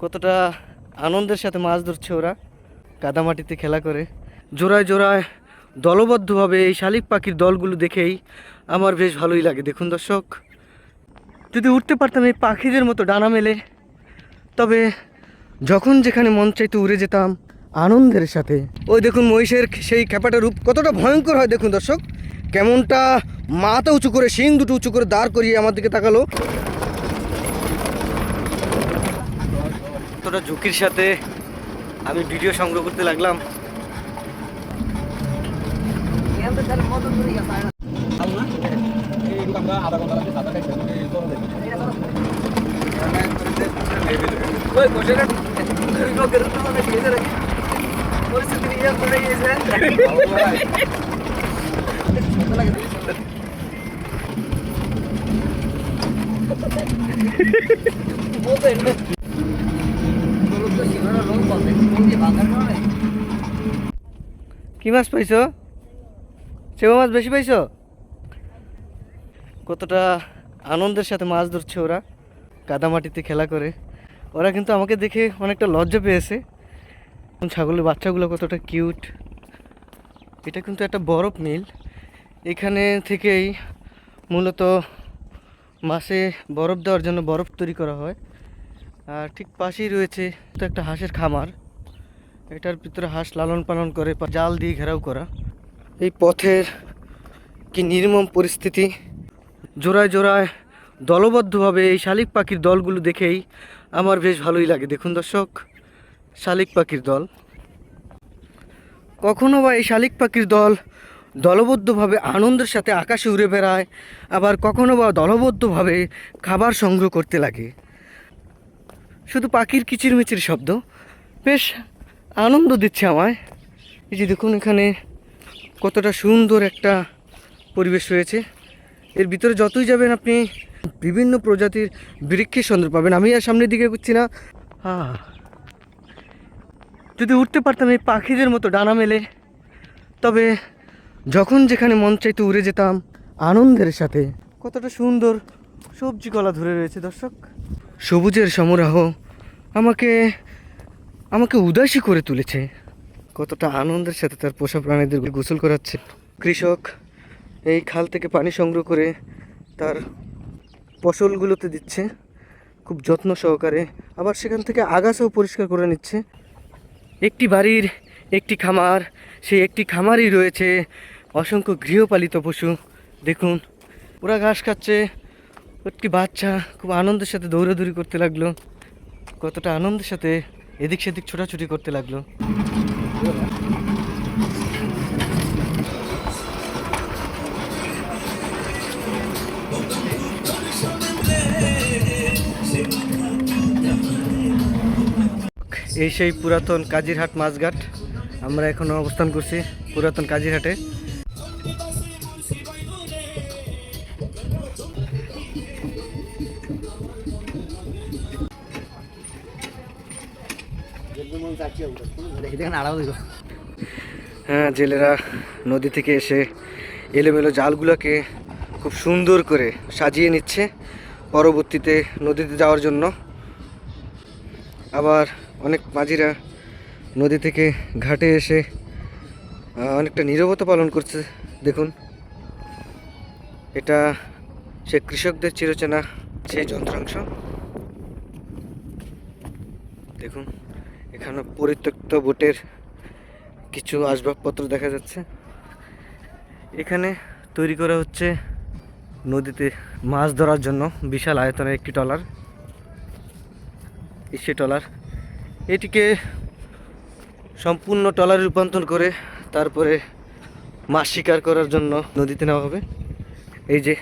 কতটা আনন্দের সাথে মাছ ধরছে ওরা, কাদামাটিতে খেলা করে। জোড়ায় জোড়ায় দলবদ্ধভাবে এই শালিক পাখির দলগুলো দেখেই আমার বেশ ভালোই লাগে। দেখুন দর্শক, যদি উঠতে পারতাম এই পাখিদের মতো ডানা মেলে, তবে যখন যেখানে মন চাইতে উড়ে যেতাম আনন্দের সাথে। ওই দেখুন মহিষের সেই খেপাটা রূপ কতটা ভয়ঙ্কর হয়। দেখুন দর্শক, কেমনটা মাথা উঁচু করে শিং দুটো উঁচু করে দাঁড় করিয়ে আমার দিকে তাকালো। কতটা ঝুঁকির সাথে আমি ভিডিও সংগ্রহ করতে লাগলাম। কি মাছ পাইছো? চেবা মাছ বেশি পাইছো? কতটা আনন্দের সাথে মাছ ধরছে ওরা, কাদামাটিতে খেলা করে। ওরা কিন্তু আমাকে দেখে অনেকটা লজ্জা পেয়েছে। ছাগলের বাচ্চাগুলো কতটা কিউট। এটা কিন্তু একটা বরফ মিল, এখানে থেকেই মূলত মাছে বরফ দেওয়ার জন্য বরফ তৈরি করা হয়। আর ঠিক পাশেই রয়েছে তো একটা হাঁসের খামার, এটার ভিতরে হাঁস লালন পালন করে, জাল দিয়ে ঘেরাও করা। এই পথের কি নির্মম পরিস্থিতি। জোড়ায় জোড়ায় দলবদ্ধভাবে এই শালিক পাখির দলগুলো দেখেই আমার বেশ ভালোই লাগে। দেখুন দর্শক, শালিক পাখির দল। কখনো বা এই শালিক পাখির দল দলবদ্ধভাবে আনন্দের সাথে আকাশে উড়ে বেড়ায়, আবার কখনো বা দলবদ্ধভাবে খাবার সংগ্রহ করতে লাগে। শুধু পাখির কিচিরমিচির শব্দ বেশ আনন্দ দিচ্ছে আমায়। এই যে দেখুন, এখানে কতটা সুন্দর একটা পরিবেশ রয়েছে। এর ভিতরে যতই যাবেন আপনি বিভিন্ন প্রজাতির বৃক্ষের সন্ধান পাবেন। আমি আর সামনের দিকে এগোচ্ছি না। যদি উঠতে পারতাম এই পাখিদের মতো ডানা মেলে, তবে যখন যেখানে মন চাইতে উড়ে যেতাম আনন্দের সাথে। কতটা সুন্দর সবজি কলা ধরে রয়েছে দর্শক। সবুজের সমারোহ আমাকে আমাকে উদাসী করে তুলেছে। কতটা আনন্দের সাথে তার পোষা প্রাণীদের গোসল করাচ্ছে। কৃষক এই খাল থেকে পানি সংগ্রহ করে তার ফসলগুলোতে দিচ্ছে খুব যত্ন সহকারে, আবার সেখান থেকে আগাছাও পরিষ্কার করে নিচ্ছে। একটি বাড়ির একটি খামার, সেই একটি খামারই রয়েছে অসংখ্য গৃহপালিত পশু। দেখুন, ওরা ঘাস খাচ্ছে। একটি বাচ্চা খুব আনন্দের সাথে দৌড়াদৌড়ি করতে লাগলো, কতটা আনন্দের সাথে এদিক সেদিক ছোটাছুটি করতে লাগলো। এই সেই পুরাতন কাজিরহাট মাছঘাট, আমরা এখনো অবস্থান করছি পুরাতন কাজিরহাটে। হ্যাঁ, জেলেরা নদী থেকে এসে এলোমেলো জালগুলোকে খুব সুন্দর করে সাজিয়ে নিচ্ছে পরবর্তীতে নদীতে যাওয়ার জন্য। আবার অনেক মাঝিরা নদী থেকে ঘাটে এসে অনেকটা নীরবতা পালন করছে। দেখুন, এটা সে কৃষকদের চিরচেনা সেই যন্ত্রাংশ। দেখুন, এখানে পরিত্যক্ত বোটের কিছু আসবাবপত্র দেখা যাচ্ছে। এখানে তৈরি করা হচ্ছে নদীতে মাছ ধরার জন্য বিশাল আয়তনের একটি ট্রলার। সে ট্রলার এটিকে সম্পূর্ণ ট্রলারে রূপান্তর করে তারপরে মাছ শিকার করার জন্য নদীতে নেওয়া হবে। এই যে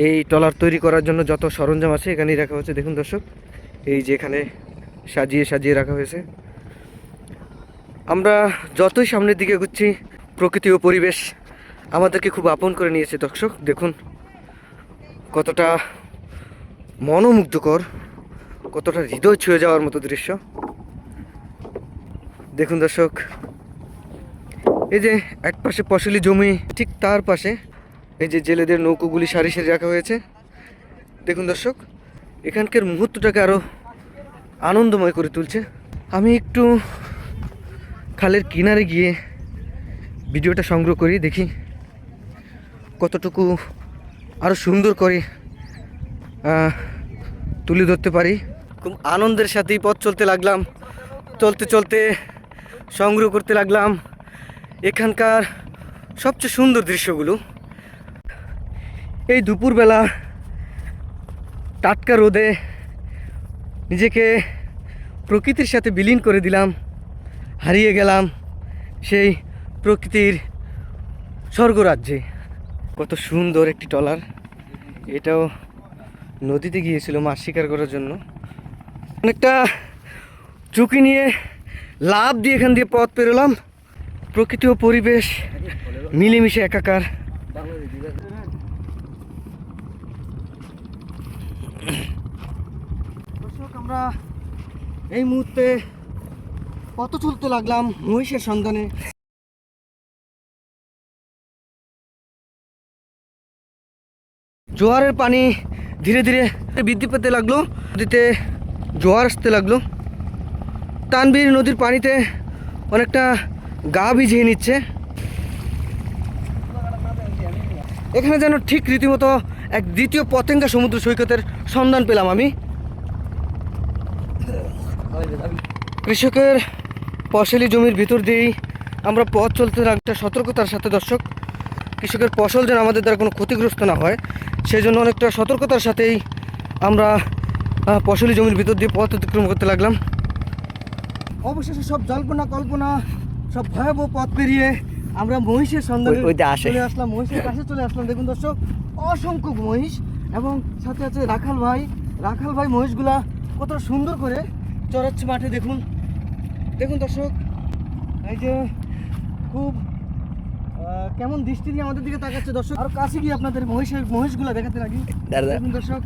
এই ট্রলার তৈরি করার জন্য যত সরঞ্জাম আছে এখানেই রাখা হচ্ছে। দেখুন দর্শক, এই যে এখানে সাজিয়ে সাজিয়ে রাখা হয়েছে। আমরা যতই সামনের দিকে এগোচ্ছি প্রকৃতি ও পরিবেশ আমাদেরকে খুব আপন করে নিয়েছে দর্শক। দেখুন কতটা মনোমুগ্ধকর, কতটা হৃদয় ছুঁয়ে যাওয়ার মতো দৃশ্য। দেখুন দর্শক, এই যে এক পাশে ফসলি জমি, ঠিক তার পাশে এই যে জেলেদের নৌকোগুলি সারি সারি রাখা হয়েছে। দেখুন দর্শক, এখানকার মুহূর্তটাকে আরও আনন্দময় করে তুলছে। আমি একটু খালের কিনারে গিয়ে ভিডিওটা সংগ্রহ করি, দেখি কতটুকু আরও সুন্দর করে তুলে ধরতে পারি। খুব আনন্দের সাথেই পথ চলতে লাগলাম। চলতে চলতে সংগ্রহ করতে লাগলাম এখানকার সবচেয়ে সুন্দর দৃশ্যগুলো। এই দুপুরবেলা টাটকা রোদে নিজেকে প্রকৃতির সাথে বিলীন করে দিলাম, হারিয়ে গেলাম সেই প্রকৃতির স্বর্গরাজ্যে। কত সুন্দর একটি ট্রলার, এটাও নদীতে গিয়েছিল মাছ শিকার করার জন্য। অনেকটা ঝুঁকি নিয়ে লাভ দিয়ে এখান দিয়ে পথ পেরোলাম। প্রকৃতি ও পরিবেশ মিলেমিশে একাকার। দর্শক, আমরা এই মুহূর্তে পথ চলতে লাগলাম মহিষের সন্ধানে। জোয়ারের পানি ধীরে ধীরে বৃদ্ধি পেতে লাগলো, নদীতে জোয়ার আসতে লাগলো। তানবীর নদীর পানিতে অনেকটা গা ভিজিয়ে নিচ্ছে। এখানে যেন ঠিক রীতিমতো এক দ্বিতীয় পতেঙ্গা সমুদ্র সৈকতের সন্ধান পেলাম আমি। কৃষকের ফসলি জমির ভিতর দিয়েই আমরা পথ চলতে একটা সতর্কতার সাথে। দর্শক, কৃষকের ফসল যেন আমাদের দ্বারা কোনো ক্ষতিগ্রস্ত না হয় সেই জন্য অনেকটা সতর্কতার সাথেই আমরা ফসলি জমির ভিতর দিয়ে পথ অতিক্রম করতে লাগলাম। অবশেষে সব জল্পনা কল্পনা, সব ভয়াবহ পথ পেরিয়ে আমরা মহিষের সন্ধানে চলে আসলাম, মহিষের কাছে চলে আসলাম। দেখুন দর্শক, অসংখ্য মহিষ এবং সাথে আছে রাখাল ভাই মহিষগুলা কত সুন্দর করে চড়াচ্ছে মাঠে। দেখুন দেখুন দর্শক, এই যে খুব কেমন দৃষ্টি দিয়ে আমাদের দিকে তাকাচ্ছে। দর্শক, আরো কাছে গিয়ে আপনাদের মহিষগুলা দেখাতে লাগি। দেখুন দর্শক,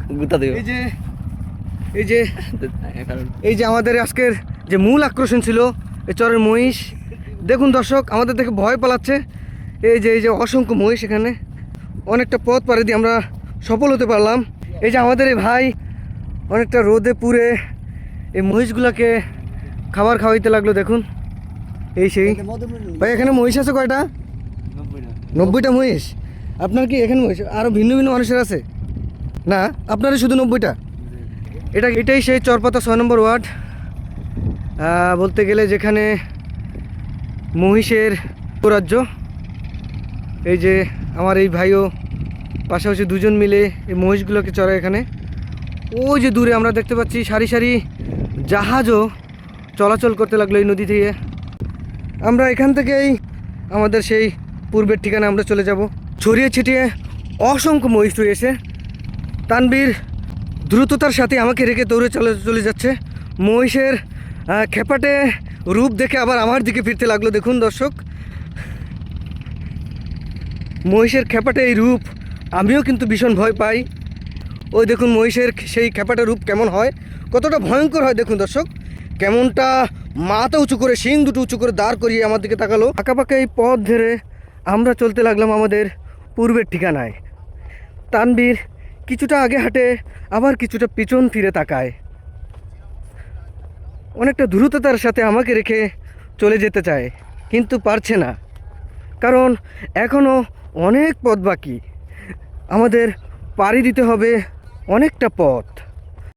এই যে আমাদের আজকের যে মূল আকর্ষণ ছিল এই চরের মহিষ। দেখুন দর্শক, আমাদের দেখে ভয় পালাচ্ছে। এই যে অসংখ্য মহিষ, এখানে অনেকটা পথ পাড়ি দিয়ে আমরা সফল হতে পারলাম। এই যে আমাদের এই ভাই অনেকটা রোদে পুড়ে এই মহিষগুলাকে খাবার খাওয়াইতে লাগলো। দেখুন এই সেই ভাই, এখানে মহিষ আছে কয়টা? 90টা মহিষ। আপনার কি এখানে মহিষ আরও ভিন্ন ভিন্ন মানুষের আছে? না, আপনারই শুধু 90টা? এটাই সেই চরপাতা 6 নম্বর ওয়ার্ড বলতে গেলে, যেখানে মহিষের রাজ্য। এই যে আমার এই ভাইও পাশাপাশি দুজন মিলে এই মহিষগুলোকে চড়ায় এখানে। ওই যে দূরে আমরা দেখতে পাচ্ছি সারি সারি জাহাজও চলাচল করতে লাগলো এই নদী থেকে। আমরা এখান থেকেই আমাদের সেই পূর্বের ঠিকানা আমরা চলে যাব। ছড়িয়ে ছিটিয়ে অসংখ্য মহিষ রয়েছে। তানবীর দ্রুততার সাথে আমাকে রেখে দৌড়ে চলে যাচ্ছে। মহিষের খেপাটে রূপ দেখে আবার আমার দিকে ফিরতে লাগলো। দেখুন দর্শক, মহিষের খেপাটে এই রূপ আমিও কিন্তু ভীষণ ভয় পাই। ওই দেখুন মহিষের সেই খেপাটে রূপ কেমন হয়, কতটা ভয়ঙ্কর হয়। দেখুন দর্শক, কেমনটা মাথা উঁচু করে, শিং দুটো উঁচু করে দাঁড় করিয়ে আমার দিকে তাকালো। আঁকাপাকা এই পথ ধরে আমরা চলতে লাগলাম আমাদের পূর্বের ঠিকানায়। তানবীর কিছুটা আগে হাঁটে, আবার কিছুটা পিছন ফিরে তাকায়। অনেকটা দ্রুততার সাথে আমাকে রেখে চলে যেতে চায়, কিন্তু পারছে না, কারণ এখনও অনেক পথ বাকি। আমাদের পাড়ি দিতে হবে অনেকটা পথ।